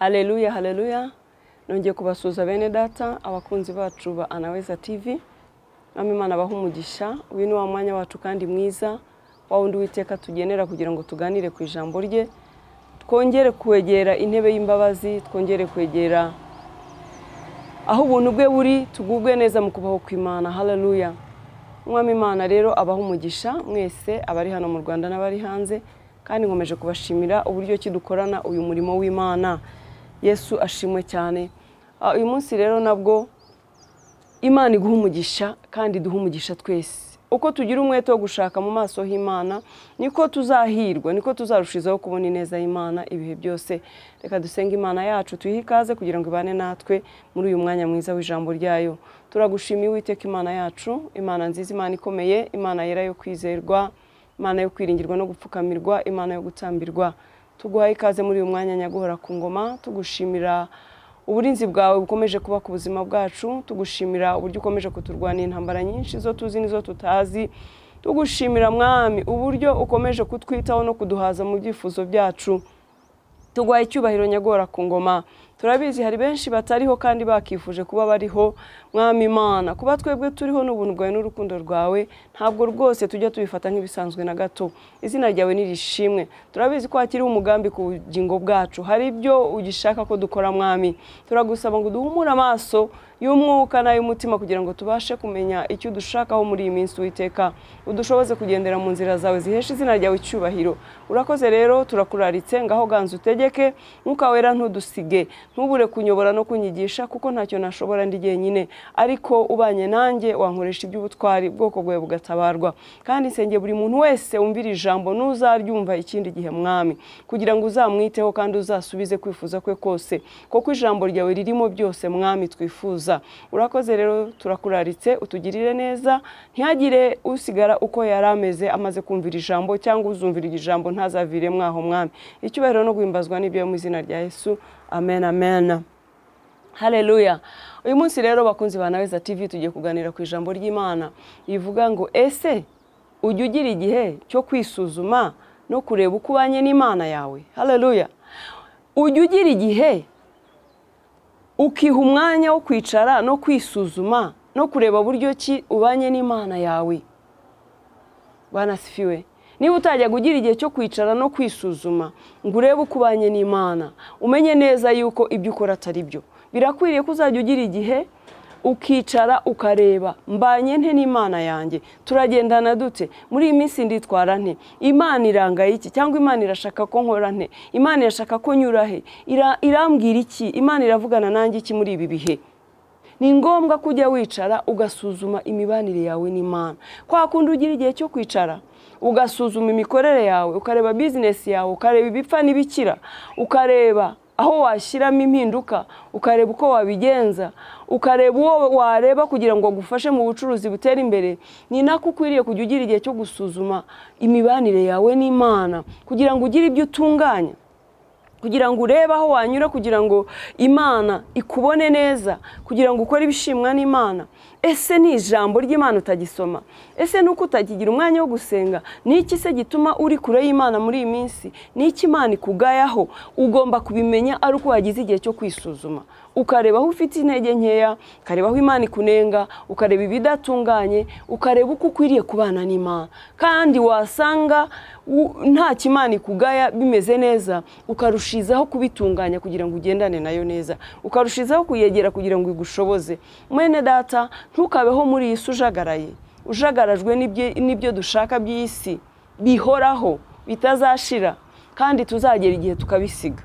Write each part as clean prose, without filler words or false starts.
Haleluya, haleluya. Nongeye kubasuza bene data, abakunzi bacu ba Anaweza TV. Imana abaha umugisha, uyu ni wa mwanya wacu kandi mwiza, wa wundi Uwiteka tugenera kugira ngo tuganire ku ijambo rye. Twongere kwegera intebe y'imbabazi, twongere kwegera aho ubuntu bwe buri, tugubwe neza mu kubaho kw'Imana. Haleluya. Mwami Imana rero abaha umugisha mwese abari hano mu Rwanda n'abari hanze, kandi nkomeje kubashimira uburyo kidukorana uyu murimo w'Imana. Yesu ashimwe cyane. Uyu munsi rero nabwo Imana iguha umugisha kandi duha umugisha twese. Uko tugira umwete wo gushaka mu maso h'Imana, niko tuzahirwa, niko tuzarushizaho kubona ineza y'Imana ibihe byose. Reka dusenge Imana yacu tuyihe ikaze kugira ngo ibane natwe muri uyu mwanya mwiza w'ijambo ryayo. Turagushimiye Uwiteka Imana yacu, Imana nziza, Imana ikomeye, Imana yera yo kwizerwa, Imana yo kwiringirwa no gupfukamirwa, Imana yo gutambirwa. Tuguhaye ikaze muri uyu mwanya nyaguhora ku ngoma, tugushimira uburinzi bwawe bukomeje kuba ku buzima bwacu, tugushimira uburyo ukomeje kuturwanira intambara nyinshi zo tuzi n'izo tutazi, tugushimira Mwami uburyo ukomeje kutwitaho no kuduhaza mu byifuzo byacu. Tuguhaye icyubahiro nyaguhora ku ngoma. Turabizi hari benshi batariho kandi bakifuje kuba bariho. Mwami Imana, kuba twebwe turiho n'ubuntu bwawe n'urukundo rwawe, ntabwo rwose tujya tubifata nk'ibisanzwe na gato. Izina ryawe nirishimwe. Turabizi ko hakiri umugambi ku bugingo bwacu, hari ibyo ugishaka ko dukora Mwami. Turagusaba ngo duhumure amaso y'umwuka n'ay'umutima kugira ngo tubashe kumenya icyo dushakaho muri iyi minsi Uwiteka. Udushoboze kugendera mu nzira zawe zihesha izina ryawe icyubahiro. Urakoze rero, turakuraritse ngaho ganza utegeke, Mwuka Wera ntudusige, ntubure kunyobora no kunyigisha kuko ntacyo nashobora ndi jyenyine, ariko ubanye nanjye wankoresha iby'ubutwari, bwoko bwawe bugatabarwa. Kandi nsenge buri muntu wese umvira ijambo nuzaryumva ikindi gihe Mwami, kugira ngo uzamwiteho kandi uzasubize kwifuza kwe kose, kuko ijambo ryawe ririmo byose Mwami twifuza. Urakoze rero, turakuraritse utugirire neza, ntihagire usigara uko yari ameze amaze kumvira ijambo, cyangwa uzumvira ijambo ntazavire mwaho Mwami. Icyubahiro no guhimbazwa n'ibyo mu izina rya Yesu. Amen, amen. Haleluya. Uyu munsi rero bakunzi ba Anaweza TV tugiye kuganira ku ijambo ry'Imana rivuga ngo ese ujye ugira igihe cyo kwisuzuma no kureba uko ubanye n'Imana yawe. Haleluya. Ujye ugira igihe ukiha umwanya wo kwicara no kwisuzuma no kureba buryo ki ubanye n'Imana yawe. Bwana sifiwe. Niba utajya kugira igihe cyo kwicara no kwisuzuma ngo urebe uko ubanye n'Imana, umenye neza yuko ibyo ukora atari byo. Birakwiriye ko uzajya ugira igihe ukicara ukareba mbanye nte n'Imana yanjye, turagendana dute, muri iyi minsi nditwara nte, Imana irangaye iki, cyangwa Imana irashaka ko nkora nte, Imana irashaka ko nyura he, irambwira iki, Imana iravugana nanjye iki muri ibi bihe. Ni ngombwa kujya wicara ugasuzuma imibanire yawe n'Imana. Kwa kundi ugira igihe cyo kwicara ugasuzuma imikorere yawe, ukareba business yawe, ukareba ibipfa n'ibikira, ukareba aho washyiramo impinduka, ukareba uko wabigenza, ukareba uwo wareba kugira ngo agufashe mu bucuruzi butera imbere. Ni nako ukwiriye kujya ugira igihe cyo gusuzuma imibanire yawe n'Imana, kugira ngo ugire ibyo utunganya, kugira ngo urebe aho wanyura, kugira ngo Imana ikubone neza, kugira ngo ukore ibishimwa n'Imana. Ese ni ijambo ry'Imana utagisoma? Ese nuko utakigira umwanya wo gusenga? Ni iki se gituma uri kure y'Imana muri iyi minsi? Ni iki Imana ikugayaho? Ugomba kubimenya ari uko wagize igihe cyo kwisuzuma, ukareba aho ufite intege nkeya, ukareba aho Imana ikunenga, ukareba ibidatunganye, ukareba uko ukwiriye kubana n'Imana. Kandi wasanga nta kimana ikugaya bimeze neza, ukarushizaho kubitunganya kugira ngo ugendane nayo neza, ukarushizaho kuyegera kugira ngo igushoboze. Mwene data, ntukabeho muri iyi si ujagarajwe n'ibyo dushaka by'isi bihoraho bitazashira, kandi tuzagera igihe tukabisiga.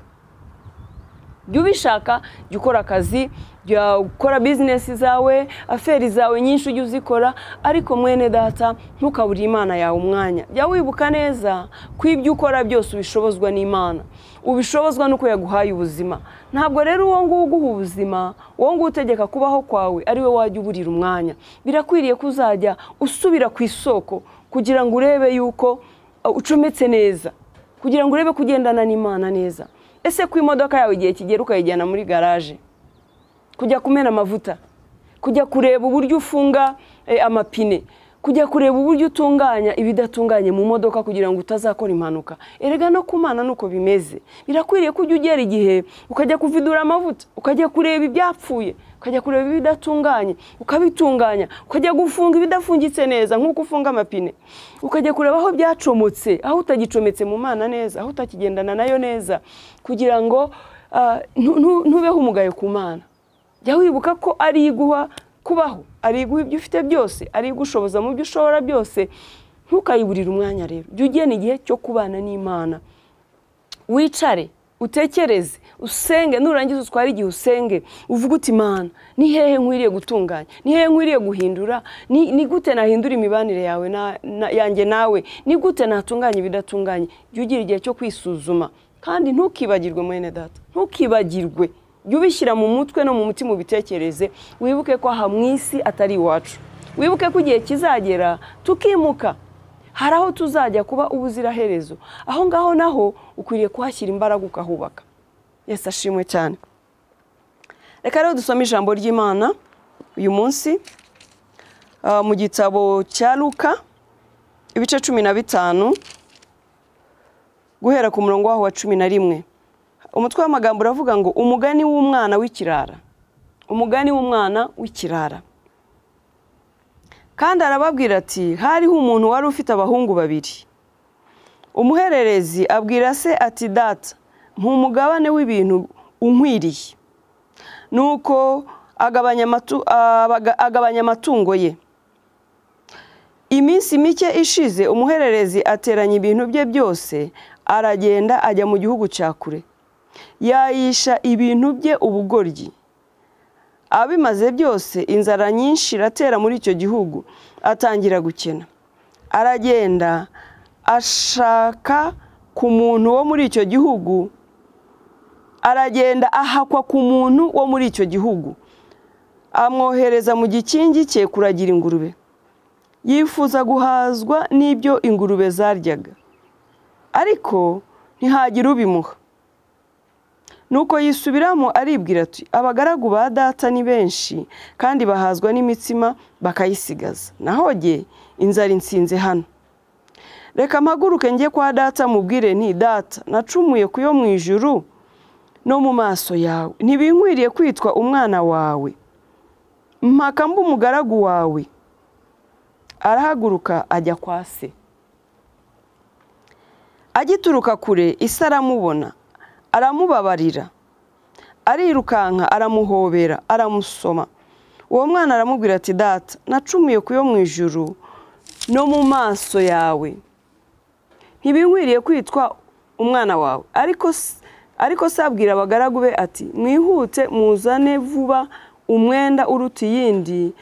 Jya ubishaka, jya ukora akazi, jya ukora business zawe, aferi zawe nyinshi ujye uzikora, ariko mwene data ntukabure Imana yawe umwanya. Jya wibuka neza ko ibyo ukora byose ubishobozwa n'Imana, ubishobozwa nuko yaguhaye ubuzima. Ntabwo rero uwo nguwo uguha ubuzima, uwo nguwo utegeka kubaho kwawe ari we wajya uburira umwanya. Birakwiriye ko uzajya usubira ku isoko kugira ngo urebe yuko ucometse neza, kugira ngo urebe kugendana n'Imana neza. Ese ku imodoka yawe igihe kigera ukayijyana muri garage, kujya kumena amavuta, kujya kureba uburyo ufunga amapine, kujya kureba uburyo utunganya ibidatunganye mu modoka kugira ngo utazakora impanuka. Erega no kumana nuko bimeze. Birakwiriye ko ugera igihe ukajya kuvidura amavuta, ukajya kureba ibyapfuye, ukajya kureba ibidatunganye, ukabitunganya, ukajya gufunga ibidafungitse neza nk'uko ufunga amapine, ukajya kureba aho byacomotse, aho utagicometse mu mana neza, aho utakigendana nayo neza, kugira ngo ntubeho umugayo ku mana. Jya wibuka ko ari iguha kubaho, ari iguha ibyo ufite byose, ari igushoboza mu byo ushobora byose. Ntukayiburire umwanya rero. Jya ugena igihe cyo kubana n'Imana. Wicare, utekereze, usenge, nurangiza utware igihe usenge, uvuga uti Imana, ni hehe nkwiriye gutunganya? Ni hehe nkwiriye guhindura? Ni gute nahindura imibanire yawe yanjye nawe? Ni gute natunganya ibidatunganye? Jya ugira igihe cyo kwisuzuma. Kandi ntukibagirwe mwene data, ntukibagirwe. Jya ubishyira mu mutwe no mu mutima ubitekereze. Wibuke ko aha mu isi atari iwacu. Wibuke ko igihe kizagera tukimuka. Hari aho tuzajya kuba ubuziraherezo. Aho ngaho naho ukwiriye kuhashyira imbaraga ukahubaka. Yesu ashimwe cyane. Reka rero dusome ijambo ry'Imana uyu munsi mu gitabo cya Luka ibice 15 guhera ku murongo waho wa 11. Umutwe w'amagambo uravuga ngo umugani w'umwana w'ikirara. Umugani w'umwana w'ikirara. Kandi arababwira ati hariho umuntu wari ufite abahungu babiri. Umuhererezi abwira se ati data, umugabane w'ibintu unkwiriye. Nuko agabanya amatungo ye. Iminsi mike ishize umuhererezi ateranya ibintu bye byose, aragenda ajya mu gihugu cya kure. Yayisha ibintu bye ubugoryi. Abimaze byose inzara nyinshi iratera muri icyo gihugu, atangira gukena. Aragenda ashaka ku muntu wo muri icyo gihugu. Aragenda ahakwa ku muntu wo muri icyo gihugu. Amwohereza mu gikingi cye kuragira ingurube. Yifuza guhazwa n'ibyo ingurube zaryaga, ariko ntihagira ubimuha. Nuko yisubiramo aribwira ati abagaragu ba data ni benshi kandi bahazwa n'imitsima bakayisigaza, naho jye inzara insinze hano. Reka mpaguruke njye kwa data mubwire nti data, nacumuye ku yo mu ijuru no mu maso yawe. Ntibinkwiriye kwitwa umwana wawe. Mpaka mba umugaragu wawe. Arahaguruka ajya kwa se. Agituruka kure ise aramubona, aramubabarira. Arirukanka aramuhobera, aramusoma. Uwo mwana aramubwira ati data, nacumuye ku yo mu ijuru no mu maso yawe. Ntibinkwiriye kwitwa umwana wawe. Ariko se abwira abagaragu be ati mwihute muzane vuba umwenda uruta iyindi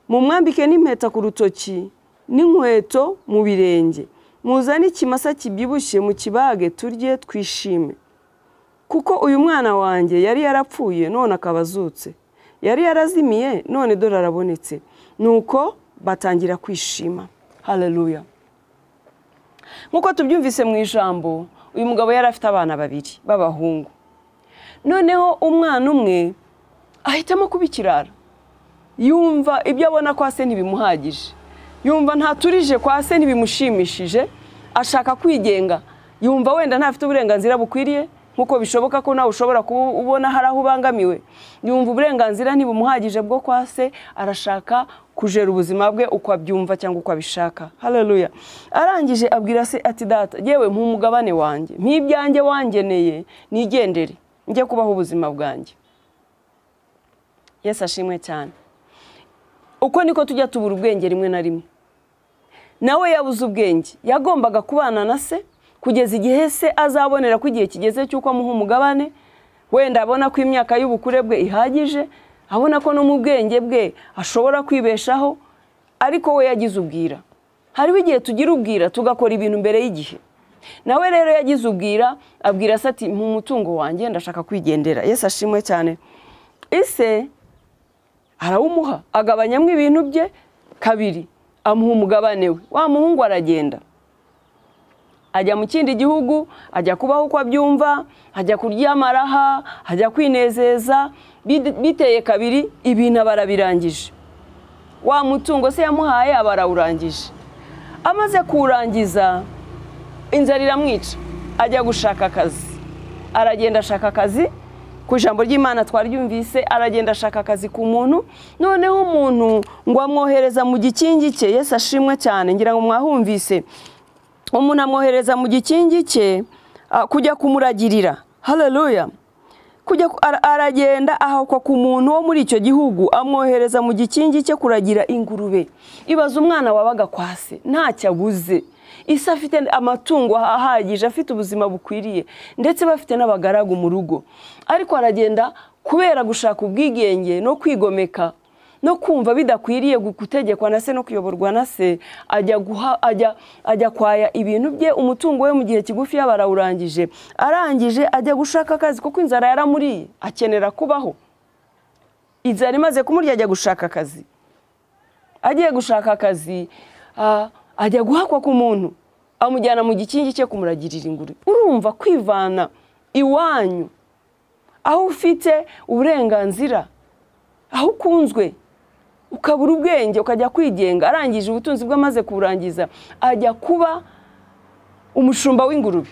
mumwambike n'impeta ku rutoki n'inkweto mu birenge. Muzane ikimasa kibyibushye mu kibage turye twishime. Kuko uyu mwana wanjye yari yarapfuye none akaba azutse. Yari yarazimiye none dore arabonetse. Nuko batangira kwishima. Haleluya. Nkuko tubyumvise mu ijambo, uyu mugabo yari afite abana babiri b'abahungu. Noneho umwana umwe ahitamo kuba ikirara. Yumva ibyo abona kwa se ntibimuhagije. Yumva ntaturije kwa se ntibimushimishije, ashaka kwigenga. Yumva wenda ntafite uburenganzira bukwiriye, nkuko bishoboka ko nawe ushobora kubona hari aho ubangamiwe. Yumva uburenganzira ntibumuhagije bwo kwa se, arashaka kujera ubuzima bwe uko abyumva cyangwa uko abishaka. Haleluya. Arangije abwira se ati data, yewe mpumugabane wanjye, mpibyanjye wangeneye, nigendere njye kubaho ubuzima bwanjye. Yesu ashimwe cyane. Uko niko tujya tubura ubwenge rimwe na rimwe. Nawe yabuze ubwenge, yagombaga kubana na se kugeza igihe se azabonera ko igihe kigeze cyuko amuha umugabane. Wenda abona ko imyaka y'ubukure bwe ihagije, abona ko no mu bwenge bwe ashobora kwibeshaho, ariko we yagize ubwira. Hariho igihe tugira ubwira tugakora ibintu mbere y'igihe. Nawe rero yagize ubwira, abwira se ati mu mutungo wanjye ndashaka kwigendera. Yesu ashimwe cyane. Ise arawumuha, agabanyamo ibintu bye kabiri, amuha umugabane we. Wa muhungu aragenda. ajya mu kindi gihugu, ajya kubaho uko abyumva, ajya kuryama araha, ajya kwinezeza, biteye kabiri ibintu barabirangije. Wa mutungo se yamuhaye abarawurangije. Amaze kurangiza, inzara iramwica, ajya gushaka akazi. Aragenda ashaka akazi, ku ijambo ry'Imana twaryumvise, aragenda ashaka akazi ku muntu, noneho umuntu ngo amwohereza mu gikingi cye. Yesu ashimwe cyane, ngira ngo mwahumvise. Umuntu amwohereza mu gikingi cye kujya kumuragirira. Haleluya. Aragenda ahakwa ku muntu wo muri icyo gihugu, amwohereza mu gikingi cye kuragira ingurube. Ibaza umwana wabaga kwa se, ntacyo abuze, isi afite amatungo ahagije, afite ubuzima bukwiriye, ndetse bafite n'abagaragu mu rugo, ariko aragenda kubera gushaka ubwigenge no kwigomeka no kumva bidakwiriye gutegekwa na se no kuyoborwa na se, ajya kwaya ibintu bye, umutungo we mu gihe kigufi barawurangije. Arangije ajya gushaka akazi kuko inzara yaramuriye, akenera kubaho. Inzara imaze kumurya ajya gushaka akazi. Agiye gushaka akazi, ajya guhakwa ku muntu, amujyana mu gikingi cye kumuragirira ingurube. Urumva kwivana iwanyu, aho ufite uburenganzira, aho ukunzwe, ukabura ubwenge, ukajya kwigenga. Arangije ubutunzi bwe amaze kuburangiza, ajya kuba umushumba w'ingurube.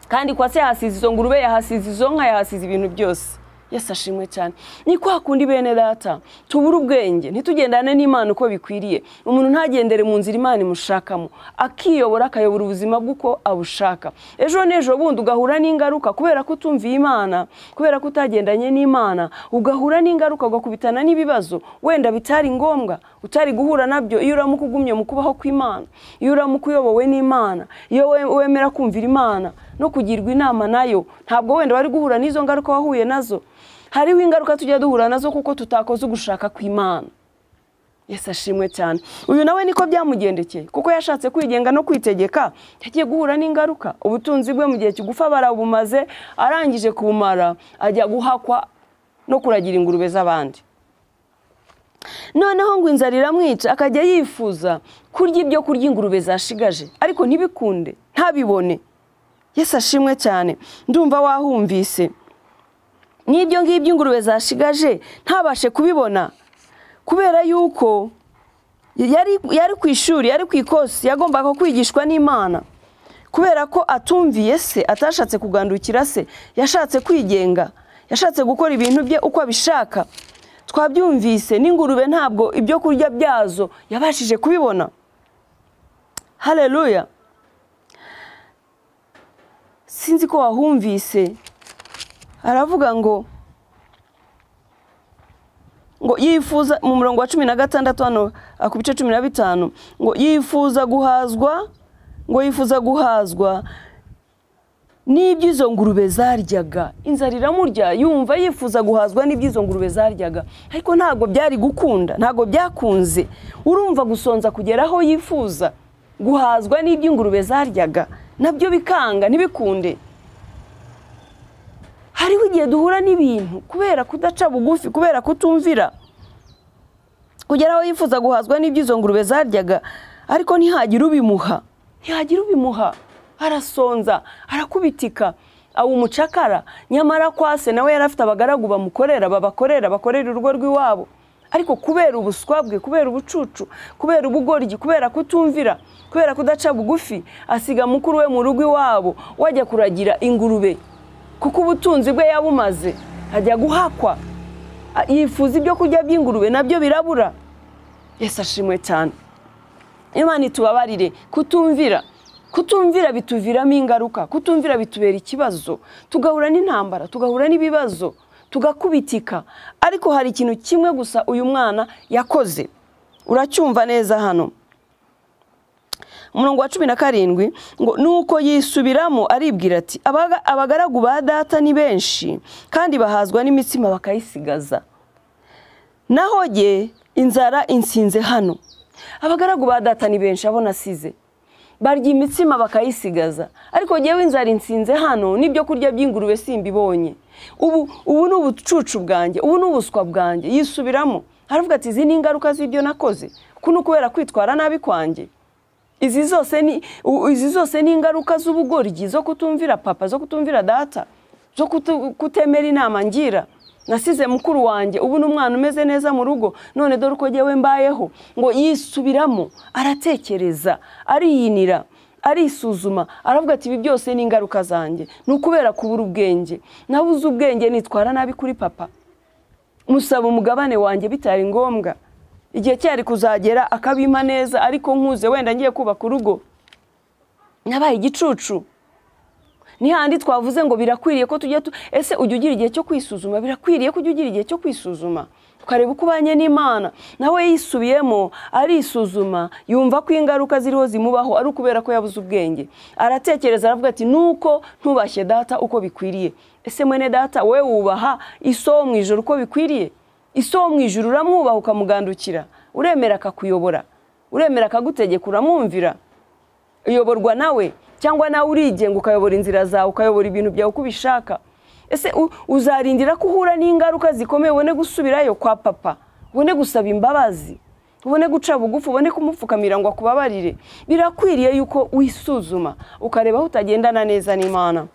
Kandi kwa se yahasize izo ngurube, yahasize izo nka, yahasize ibintu byose. Yesu ashimwe cyane. Ni kwa kundi bene data, tubura ubwenge, ntitugendane n'Imana uko bikwiriye. Umuntu ntagendere mu nzira Imana imushakamo, akiyobora, akayobora ubuzima bw'uko abushaka. Ejo n'ejo bundi ugahura n'ingaruka kubera ko utumviye Imana, kubera ko utagendanye n'Imana, ugahura n'ingaruka, ugakubitana n'ibibazo wenda bitari ngombwa, utari guhura nabyo iyo uramuka ugumye mu kubaho kw'Imana, iyo uramuka uyobowe n'Imana, iyo wemera kumvira Imana no kugirwa inama nayo, ntabwo wenda wari guhura n'izo ngaruka wahuye nazo. Hariho ingaruka tujya duhura nazo kuko tutakoze ugushaka kw'Imana. Yesu ashimwe cyane. Uyu nawe niko byamugendekeye, kuko yashatse kwigenga no kwitegeka, yagiye guhura n'ingaruka. Ubutunzi bwe mu gihe kigufa barabumaze, arangije kubumara ajya guhakwa no kuragira ingurube z'abandi. Noneho ngo inzara iramwica, akajya yifuza kurya ibyo kurya ingurube zashigaje, ariko ntibikunde, ntabibone. Yesu ashimwe cyane. Ndumva wahumvise. N'ibyo ngibyo ingurube zashigaje ntabashe kubibona, kubera yuko yari ku ishuri, yari ku ikosi, yagombaga kwigishwa n'Imana. Kubera ko atumviye se, atashatse kugandukira se, yashatse kwigenga, yashatse gukora ibintu bye uko abishaka. Twabyumvise, n'ingurube ntabwo ibyo kurya byazo yabashije kubibona. Haleluya. Sinzi ko wahumvise. Aravuga ngo yifuza mu murongo wa 16 hano ku bice 15, ngo yifuza guhazwa n'iby'izo ngurube zaryaga. Inzara iramurya, yumva yifuza guhazwa n'iby'izo ngurube zaryaga, ariko ntago byari gukunda, ntago byakunze. Urumva gusonza kugera aho yifuza guhazwa n'iby'ingurube zaryaga, nabyo bikanga, ntibikunde. Hariho igihe duhura n'ibintu kubera kudaca bugufi, kubera kutumvira, kugera aho yifuza guhazwa n'iby'izo ngurube zaryaga, ariko ntihagira ubimuha. Arasonza, arakubitika, umucakara. Nyamara kwase nawe yarafite abagaragu bakorera urugo rw'iwabo, ariko kubera ubuswa bwe, kubera ubucucu, kubera ubugoryi, kubera kutumvira, kubera kudaca bugufi, asiga mukuru we mu rugo iwabo, wajya kuragira ingurube, kuko ubutunzi bwe yabumaze, ajya guhakwa. Yifuza ibyo kurya by'ingurube, nabyo birabura. Yesu ashimwe cyane. Imana itubabarire. Kutumvira bituviramo ingaruka, kutumvira bitubera ikibazo, tugahura n'intambara, tugahura n'ibibazo, tugakubitika. Ariko hari ikintu kimwe gusa uyu mwana yakoze, uracyumva neza hano. Umurongo wa 17 ngo nuko yisubiramo aribwira ati, abagaragu ba data ni benshi kandi bahazwa n'imitsima bakayisigaza, naho jye inzara insinze hano. Abagaragu ba data ni benshi, abona asize, barya imitsima bakayisigaza, ariko jyewe inzara insinze hano, n'ibyo kurya by'ingurube simbibonye. Ubu ni ubucucu bwanjye, ubu ni ubuswa bwanjye. Yisubiramo aravuga ati, izi ni ingaruka z'ibyo nakoze, kuko kubera kwitwara nabi kwanjye. izi zose ni ingaruka z'ubugoryi, zo kutumvira papa, zo kutumvira data, zo kutemera inama ngira. Nasize mukuru wanjye, ubu n'umwana umeze neza mu rugo, none dore uko jyewe mbayeho. Ngo yisubiramo, aratekereza, ariyinira, arisuzuma, aravuga ati ibi byose ni ingaruka zanjye, ni ukubera kubura ubwenge. Nabuze ubwenge, nitwara nabi kuri papa, musaba umugabane wanjye bitari ngombwa, igihe cyari kuzagera akabima neza, ariko nkuze wenda ngiye kubaka urugo nabaye igicucu. Ni handi twavuze ngo birakwiriye ko tujya ese ujye ugira igihe cyo kwisuzuma, birakwiriye ko ujya ugira igihe cyo kwisuzuma, ukareba uko ubanye n'Imana. Nawe yisubiyemo arisuzuma, yumva ko ingaruka ziriho zimubaho ari ukubera ko yabuze ubwenge. Aratekereza, aravuga ati nuko ntubashye data uko bikwiriye. Ese mwene data, we wubaha iso wo mu ijuru uko bikwiriye? Iso wo mu ijuru uramwubaha ukamugandukira? Uremera akakuyobora? Uremera akagutegeka uramwumvira? Uyoborwa nawe cyangwa nawe urigenga ukayobora inzira zawe, ukayobora ibintu byawe uko ubishaka? Ese uzarindira ko uhura n'ingaruka zikomeye ubone gusubirayo kwa papa, ubone gusaba imbabazi, ubone guca bugufi, ubone kumupfukamira ngo akubabarire? Birakwiriye yuko wisuzuma, ukareba aho utagendana neza n'Imana,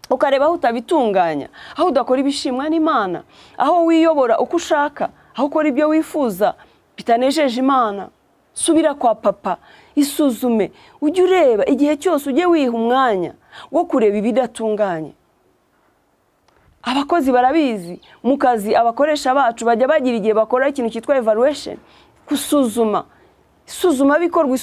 ukareba aho utabitunganya, aho udakora ibishimwa n'Imana, aho wiyobora uko ushaka, aho ukora ibyo wifuza bitanejeje Imana. Subira kwa papa, isuzume, ujye ureba igihe cyose, ujye wiha umwanya wo kureba ibidatunganye. Abakozi barabizi, mu kazi abakoresha bacu bajya bagira igihe bakora ikintu cyitwa evaluation, gusuzuma. Isuzuma bikorwa,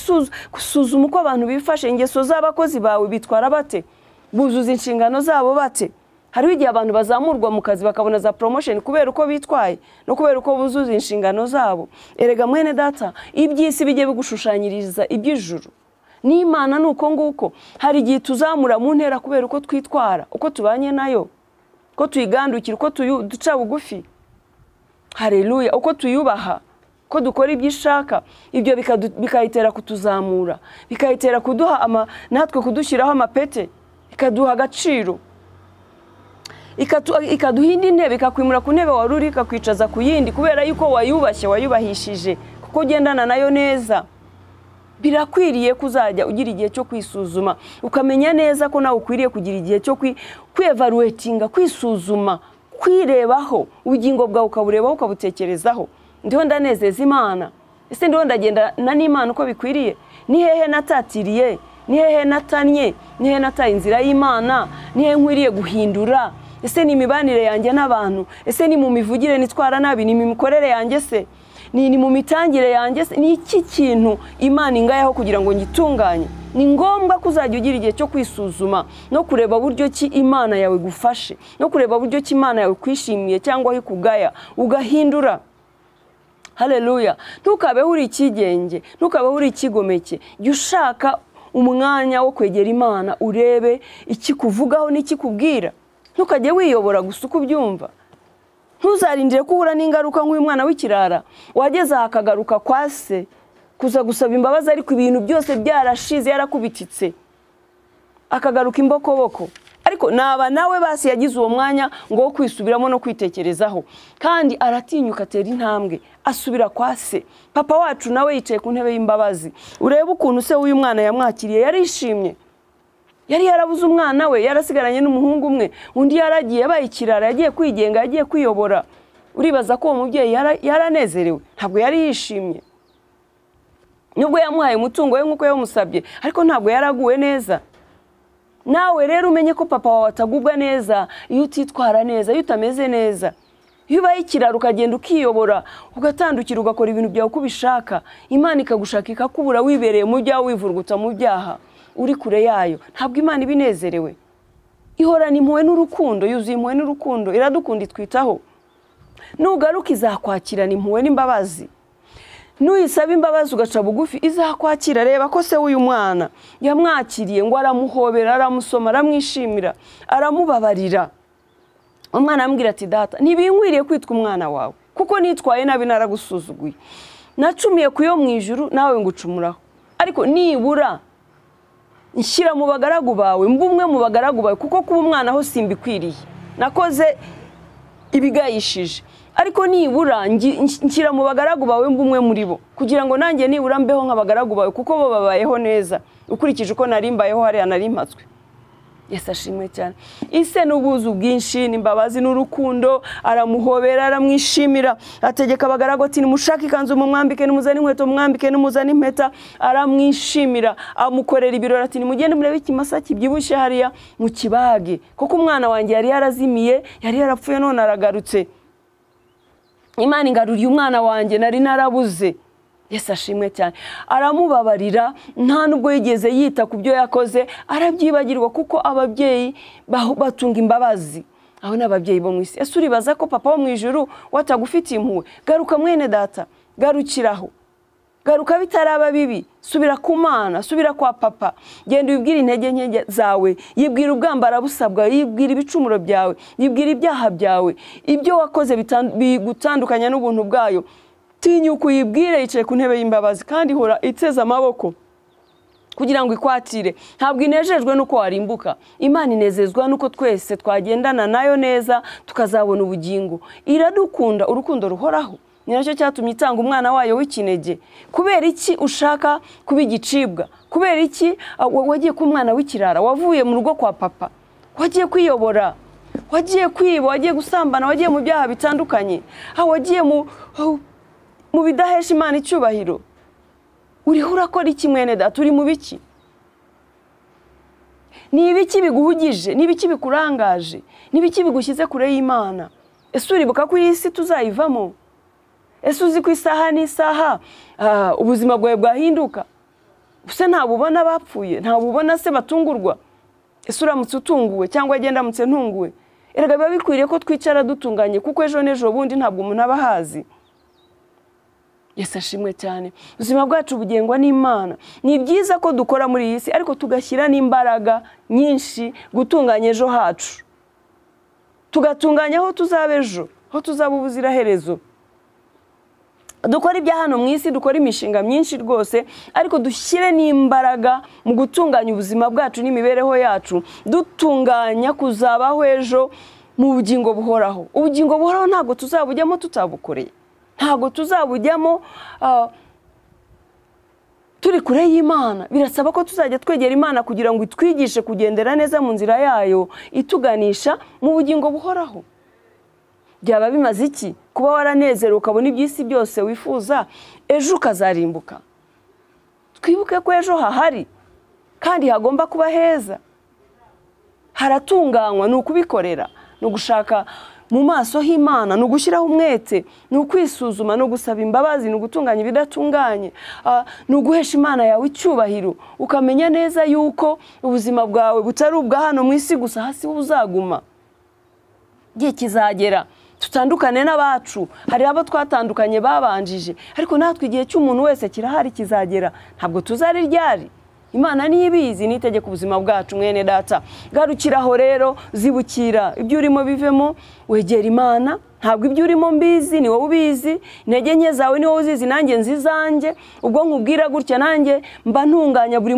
gusuzuma uko abantu bifashe, ingeso z'abakozi bawe bitwara bate, buzuza inshingano zabo bate. Hariho igihe abantu bazamurwa mu kazi bakabona za promotion kubera uko bitwaye no kubera uko buzuza inshingano zabo. Erega mwene data, iby'isi bijye bigushushanyiriza iby'ijuru. N'Imana nuko nguko, hari igihe tuzamura mu ntera kubera uko twitwara, uko tubanye nayo, uko tuyigandukira, uko duca bugufi. Haleluya! Uko tuyubaha, ko dukora ibyo ishaka, ibyo bikayitera kutuzamura, bikayitera kuduha natwe kudushyiraho amapete, ikaduha agaciro, ikaduha indi ntebe, ikakwimura ku ntebe wari uri ikakwicaza ku yindi, kubera yuko wayubashye, wayubahishije, kuko ugendana nayo neza. Birakwiriye kuzajya ugira igihe cyo kwisuzuma, ukamenya neza ko nawe ukwiriye kugira igihe cyo kwevaluatinga, kwisuzuma, kwirebaho, ubugingo bwawe ukaburebaho, ukabutekerezaho. Ndiho ndanezeza Imana? Ese ndiho ndagendana n'Imana uko bikwiriye? Ni hehe natatiriye? Ni hehe natanye? Ni hehe nataye inzira y'Imana? Ni hehe nkwiriye guhindura? Ese ni imibanire yanjye n'abantu? Ese ni mu mivugire nitwara nabi? Ni mu mikorere yanjye se? Ni mu mitangire yanjye se? Ni iki kintu Imana ingayaho kugira ngo ngitunganye? Ni ngombwa kuzajya ugira igihe cyo kwisuzuma no kureba buryo ki Imana yawe gufashe, no kureba buryo ki Imana yawe kwishimiye cyangwa ikugaya, ugahindura. Haleluya! Ntukabeho uri ikigenge, ntukabeho uri ikigomeke. Jya ushaka umwanya wo kwegera Imana, urebe ikikuvugaho n'ikikubwira. Ntukajye wiyobora gusa uko ubyumva. Ntuzarindire ko uhura n'ingaruka nk'uyu mwana w'ikirara wageze aha akagaruka kwa se kuza gusaba imbabazi, ariko ibintu byose byarashize, yarakubititse, akagaruka imbokoboko. Ariko naba nawe basi yagize uwo mwanya ngo wo kwisubiramo no kwitekerezaho, kandi aratinyuka, atera intambwe, asubira kwa se. Papa wacu nawe yicaye ku ntebe y'imbabazi. Urebe ukuntu se w'uyu mwana yamwakiriye, yarishimye. Yari yarabuze umwana we, yarasigaranye n'umuhungu umwe, undi yaragiye, yabaye ikirara, yagiye kwigenga, yagiye kwiyobora. Uribaza ko uwo mubyeyi yaranezerewe? Ntabwo yari yishimye. Nubwo yamuhaye umutungo we nk'uko yamusabye, ariko ntabwo yaraguwe neza. Nawe rero umenye ko papa wawe atagubwa neza iyo utitwara neza, iyo utameze neza. Iyo ubaye ikirara ukagenda ukiyobora, ugatandukira, ugakora ibintu byawe uko ubishaka, Imana ikagushaka ikakubura, wibereye mu byaha, wivurugutsa mu byaha, uri kure yayo, ntabwo Imana ibinezerewe. Ihorana impuhwe n'urukundo, yuzuye impuhwe n'urukundo, iradukunda, itwitaho. Nugaruka izakwakirana impuhwe n'imbabazi. Nuyisaba imbabazi ugaca bugufi, izakwakira. Reba ko se w'uyu mwana yamwakiriye, ngo aramuhobera, aramusoma, aramwishimira, aramubabarira. Umwana amubwira ati, data, ntibinkwiriye kwitwa umwana wawe, kuko nitwaye nabi naragusuzuguye. Nacumiye ku yo mu ijuru, nawe ngucumuraho. Ariko nibura nshyira mu bagaragu bawe, mbumwe mu bagaragu bawe, kuko kuba umwana aho simbikwiriye. Nakoze ibigayishije, ariko nibura nshyira mu bagaragu bawe mbumwe muri bo kugira ngo nanjye nibura mbeho nk'abagaragu bawe kuko bo babayeho neza ukurikije uko narimbayeho hariya narimpatswe. Yesu ashimwe cyane. Ise n'ubuzu bwinshi n'imbabazi n'urukundo aramuhobera aramwishimira ategeka abagaragu ati nimushake ikanzu mumwambike nimuzane inkweto mumwambike nimuzane impeta aramwishimira amukorera ibirori ati nimugende murebe ikimasa kibyibushye hariya mu kibage kuko umwana wanjye yari yarazimiye yari yarapfuye none aragarutse. Imana ingaruriye umwana wanjye nari narabuze. Yesu ashimwe cyane. Aramubabarira nta nubwo yigeze yita ku byo yakoze arabyibagirwa kuko ababyeyi batunga imbabazi. Aho n'ababyeyi bo mu isi. Ese uribaza ko papa wo mu ijuru watagufitiye impuhwe? Garuka mwene data, garukiraho. Garuka bitaraba bibi, subira ku Mana, subira kwa papa. Genda ubwira intege nke zawe, yibwira ubwambara busabwa, yibwira ibicumuro byawe, yibwira ibyaha byawe, ibyo wakoze bigutandukanya n'ubuntu bwayo. Tinyuka uyibwire yicaye ku ntebe y'imbabazi kandi hora iteze amaboko kugira ngo ikwatire. Ntabwo inejejwe nuko warimbuka. Imana inezezwa nuko twese twagendana nayo neza tukazabona ubugingo. Iradukunda urukundo ruhoraho. Ni nacyo cyatumye itanga umwana wayo w'ikinege. Kubera iki ushaka kuba igicibwa? Kubera iki wagiye ku mwana w'ikirara? Wavuye mu rugo kwa papa, wagiye kwiyobora, wagiye kwiba, wagiye gusambana, wagiye mu byaha bitandukanye, wagiye mu bidahesha Imana icyubahiro. Uriho urakora iki mwene data? Uri mu biki? Ni ibiki biguhugije? Ni ibiki bikurangaje? Ni ibiki bigushyize kure y'Imana? Ese uribuka ko iyi si tuzayivamo? Ese uzi ko isaha n'isaha ubuzima bwawe bwahinduka? Ese ntabubona bapfuye? Ntabubona se batungurwa? Ese uramutse utunguwe cyangwa agenda amutse ntunguwe? Erega biba bikwiriye ko twicara dutunganye kuko ejo n'ejo bundi ntabwo umuntu aba ahazi. Yesu ashimwe cyane. Ubuzima bwacu bugengwa n'Imana. Ni byiza ko dukora muri iyi si ariko tugashyira n'imbaraga nyinshi gutunganya ejo hacu. Tugatunganya aho tuzaba ejo, aho tuzaba ubuziraherezo. Dukora ibya hano mu isi, dukora imishinga myinshi rwose, ariko dushyire n'imbaraga mu gutunganya ubuzima bwacu n'imibereho yacu, dutunganya kuzabaho ejo mu bugingo buhoraho. Ubugingo buhoraho ntabwo tuzabujyamo tutabukoreye. Ntabwo tuzabujyamo turi kure y'Imana. Birasaba ko tuzajya twegera Imana kugira ngo itwigishe kugendera neza mu nzira yayo ituganisha mu bugingo buhoraho. Byaba bimaze iki kuba waranezerewe ukabona iby'isi byose wifuza ejo ukazarimbuka? Twibuke ko ejo hahari kandi hagomba kuba heza. Haratunganywa, ni ukubikorera, ni ugushaka mu maso h'Imana, ni ugushyiraho umwete, ni ukwisuzuma, ni ugusaba imbabazi, ni ugutunganya ibidatunganye, ni uguhesha Imana yawe icyubahiro, ukamenya neza yuko ubuzima bwawe butari ubwa hano mu isi gusa, hasi uzaguma. Igihe kizagera tutandukane n'abacu. Hari abo twatandukanye babanjije, ariko natwe igihe cy'umuntu wese kirahari kizagera. Ntabwo tuzari ryari. Imana niyibizi nitegeka ubuzima bwacu mwene data. Garukiraho rero, zibukira ibyo urimo bivemo, wegera Imana. Ntabwo ibyo urimo mbizi, ni wowe ubizi. Intege nke zawe ni wowe uzizi, nanjye nzizanjye. Ubwo nkubwira gutya nanjye mba ntunganya buri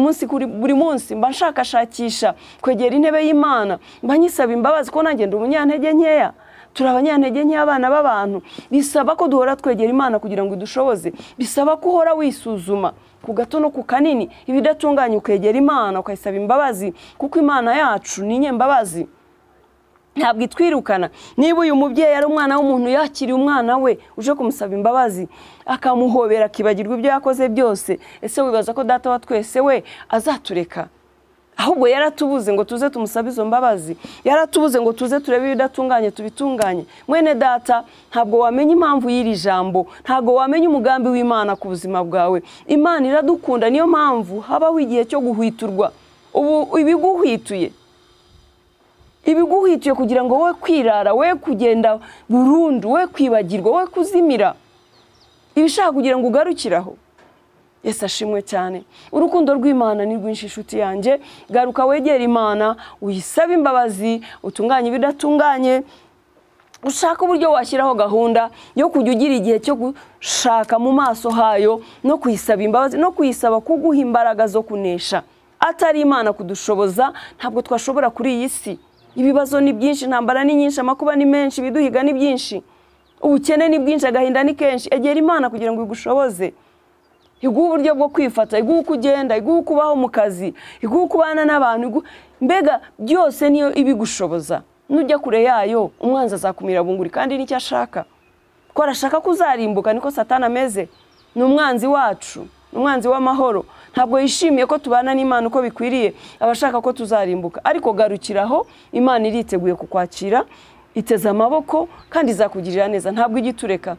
munsi, mba nshakashakisha kwegera intebe y'Imana, mba nyisaba imbabazi ko nanjye ndi umunyantege nkeya. Turi abanyantege nke abana b'abantu. Bisaba ko duhora twegera Imana kugira ngo idushoboze. Bisaba ko uhora wisuzuma ku gato no ku kanini, ibidatunganye ukegera Imana ukayisaba imbabazi kuko Imana yacu ni nyembabazi. Ntabwo itwirukana. Niba uyu mubyeyi ari umwana w'umuntu yakiriye umwana we uje kumusaba imbabazi akamuhobera akibagirwa ibyo yakoze byose, ese wibaza ko data wa twese we azatureka? Ahubwo yaratubuze ngo tuze tumusabe izo mbabazi. Yaratubuze ngo tuze turebe ibidatunganye tubitunganye. Mwene data, ntabwo wamenya impamvu y'iri jambo, ntabwo wamenya umugambi w'Imana ku buzima bwawe. Imana iradukunda, niyo mpamvu habaho igihe cyo guhwiturwa. Ubu ibiguhituye kugira ngo we kwirara, we kugenda burundu, we kwibagirwa, we kuzimira. Ibishaka kugira ngo ugarukiraho. Yesu ashimwe cyane. Urukundo rw'Imana ni rwinshi inshuti yanjye. Garuka wegera Imana, uyisabe imbabazi, utunganye ibidatunganye. Ushaka uburyo washyiraho gahunda yo kujya ugira igihe cyo gushaka mu maso hayo no kuyisaba imbabazi no kuyisaba kuguha imbaraga zo kunesha. Atari Imana kudushoboza, ntabwo twashobora kuri iyi si. Ibibazo ni byinshi, intambara ni nyinshi, amakuba ni menshi, biduhiga ni byinshi. ubukene ni bwinshi, agahinda ni kenshi. Egera Imana kugira ngo igushoboze, iguhe uburyo bwo kwifata, iguhe uko ugenda, iguhe uko ubaho mu kazi, iguhe uko ubana n'abantu, mbega byose niyo ibigushoboza. Nujya kure yayo umwanzi azakumira bunguri, kandi nicyo ashaka. Ko arashaka kuzarimbuka, niko Satani ameze. Ni umwanzi wacu, umwanzi w'amahoro. Ntabwo yishimiye ko tubana n'Imana uko bikwiriye, abashaka ko tuzarimbuka. Ariko garukiraho, Imana iriteguye kukwakira, iteze amaboko kandi izakugirira neza. Ntabwo igitureka.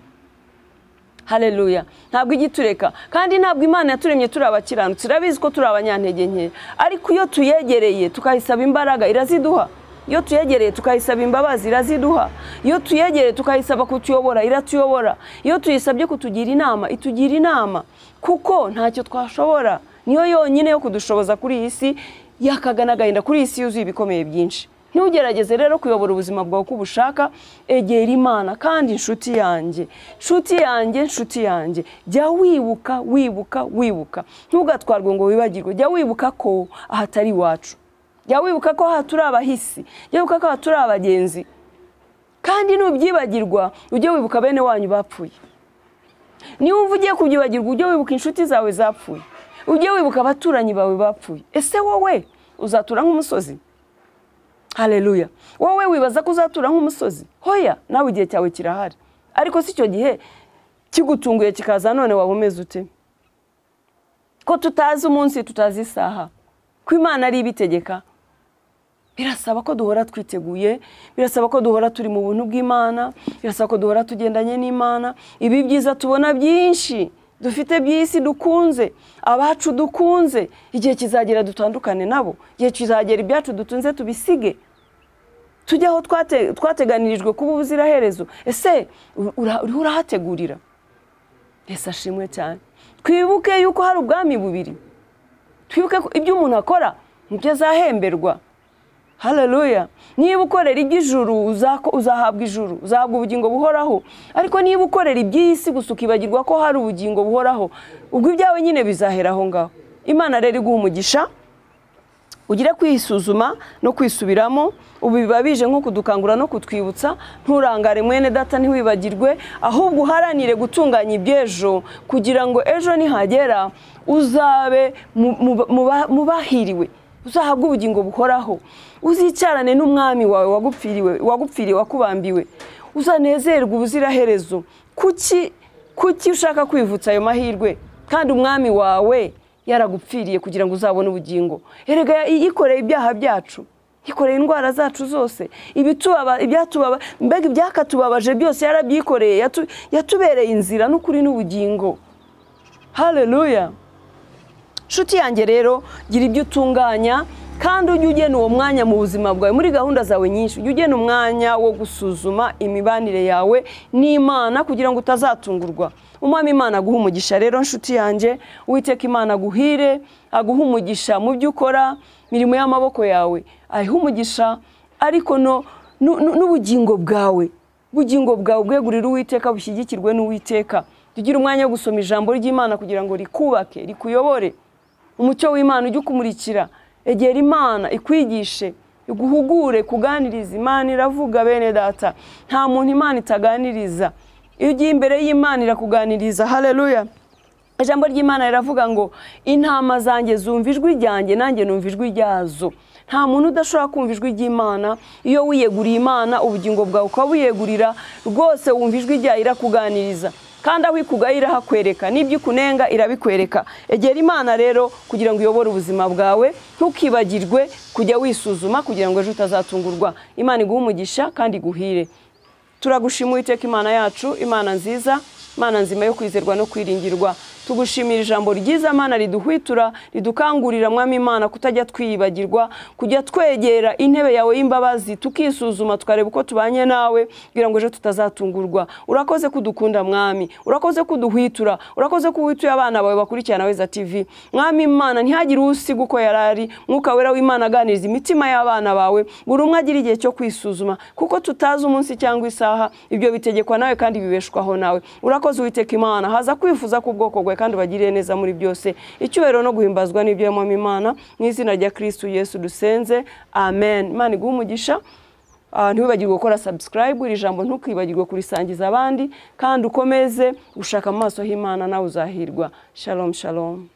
Haleluya. Ntabwo igitureka. Kandi ntabwo Imana yaturemye turi abakiranutsi. Irabizi ko turi abanyantege nke. Ariko iyo tuyegereye tukayisaba imbaraga, iraziduha. Iyo tuyegereye tukayisaba imbabazi, iraziduha. Iyo tuyegereye tukayisaba kutuyobora, iratuyobora. Iyo tuyisabye kutugira inama, itugira inama. Kuko ntacyo twashobora. Niyo yonyine yo kudushoboza kuri iyi si, yakagana agahinda kuri iyi si yuzuye ibikomeye byinshi. Ntugerageze rero kuyobora ubuzima bwawe uko ubushaka, egera Imana. Kandi inshuti yanjye, inshuti yanjye, jya wibuka. Ntugatwarwe ngo wibagirwe. Jya wibuka ko ahatari iwacu. Jya wibuka ko aha turi abahisi. Jya wibuka ko aha turi abagenzi. Kandi nubyibagirwa, ujye wibuka bene wanyu bapfuye. Niba ugiye kubyibagirwa, ujye wibuka inshuti zawe zapfuye. Ujye wibuka abaturanyi bawe bapfuye. Ese wowe uzatura nk'umusozi? Haleluya. Wowe wibaza ko uzatura nk'umusozi? Hoya, nawe igihe cyawe kirahari. Ariko si cyo gihe kigutunguye kikaza none wabumeze ute? Ko tutazi umunsi, tutazi isaha. Ko Imana ari ibitegeka. Birasaba ko duhora twiteguye, birasaba ko duhora turi mu buntu bw'Imana, birasaba ko duhora tugendanye n'Imana. Ibi byiza tubona byinshi dufite by'isi dukunze, abacu dukunze, igihe kizagera dutandukane nabo. Igihe kizagera ibyacu dutunze tubisige, tujye aho twateganirijwe kuba ubuziraherezo. Ese urahategurira? Ese ashimwe cyane. Twibuke yuko hari ubwami bubiri. Twibuke ko ibyo umuntu akora nibyo azahemberwa. Haleluya. Niba ukorera iby'ijuru uzahabwa ijuru, uzahabwa ubugingo buhoraho. Ariko niba ukorera iby'isi gusa ukibagirwa ko hari ubugingo buhoraho, ubwo ibyawe nyine bizahera aho ngaho. Imana rero iguha umugisha, ugire kwisuzuma no kwisubiramo. Ubu biba bije nko kudukangura no kutwibutsa. Nturangare mwene data, ntiwibagirwe, ahubwo uharanire gutunganya iby'ejo, kugira ngo ejo nihagera uzabe mubahiriwe, uzahabwa ubugingo buhoraho. Uzicarane n'umwami wawe wagupfiriye wakubambiwe. Uzanezerwa ubuziraherezo. Kuki ushaka kwivutsa ayo mahirwe kandi umwami wawe yaragupfiriye kugira ngo uzabone ubugingo? Erega yikoreye ibyaha byacu, yikoreye indwara zacu zose, mbega ibyakatubabaje byose yarabyikoreye. Yatubereye inzira n'ukuri n'ubugingo. Haleluya. Nshuti yanjye rero, gira ibyo utunganya, kandi ujye ugena uwo mwanya mu buzima bwawe. Muri gahunda zawe nyinshi ujye ugena umwanya wo gusuzuma imibanire yawe n'Imana kugira ngo utazatungurwa. Umwami Imana aguha umugisha rero nshuti yanjye. Uwiteka Imana aguhire, aguha umugisha mu byo ukora, mirimo y'amaboko yawe ayiha umugisha. Ariko n'ubugingo bwawe, bwegurira Uwiteka, bushyigikirwe n'Uwiteka. Tugira umwanya wo gusoma ijambo ry'Imana kugira ngo rikubake, rikuyobore. Umucyo w'Imana ujye ukumurikira. Egera Imana ikwigishe, iguhugure, kuganiriza. Imana iravuga bene data, nta muntu Imana itaganiriza. Iyo ugiye imbere y'Imana irakuganiriza. Haleluya. Ijambo ry'Imana riravuga ngo intama zanjye zumva ijwi ryanjye, nanjye numva ijwi ryazo. Nta muntu udashobora kumva ijwi ry'Imana. Iyo wiyeguriye Imana, ubugingo bwawe ukabuyegurira, rwose wumva ijwi ryayo irakuganiriza. Kandi aho ikugaye irahakwereka, n'ibyo ukunenga irabikwereka. Egera Imana rero kugira ngo uyobore ubuzima bwawe. Ntukibagirwe kujya wisuzuma kugira ngo ejo utazatungurwa. Imana iguhe umugisha kandi iguhire. Turagushima Uwiteka Imana yacu, Imana nziza, Imana nzima yo kwizerwa no kwiringirwa. Tugushimira ijambo ryiza Mana riduhwitura, ridukangurira Mwami Imana kutajya twiyibagirwa, kujya twegera intebe yawe y'imbabazi, tukisuzuma tukareba uko tubanye nawe kugira ngo ejo tutazatungurwa. Urakoze kudukunda Mwami, urakoze kuduhwitura, urakoze kuhwituye abana bawe bakurikirana Weza TV. Mwami Imana, ntihagire usiga uko yarari. Mwuka wera w'Imana aganiriza imitima y'abana bawe, buri umwe agira igihe cyo kwisuzuma, kuko tutazi umunsi cyangwa isaha. Ibyo bitegekwa nawe kandi bibeshwaho nawe. Urakoze Uwiteka Imana, haza kwifuza ku bwoko bwawe kandi bagiriye neza muri byose. Icyubahiro no guhimbazwa n'ibyo Mwami Imana, mu izina rya Kristo Yesu dusenze, amen. Imana iguhe umugisha. ntiwibagirwe gukora subscribe, iri jambo ntukibagirwe kurisangiza abandi, kandi ukomeze gushaka amaso h'Imana nawe uzahirwa. Shalom shalom.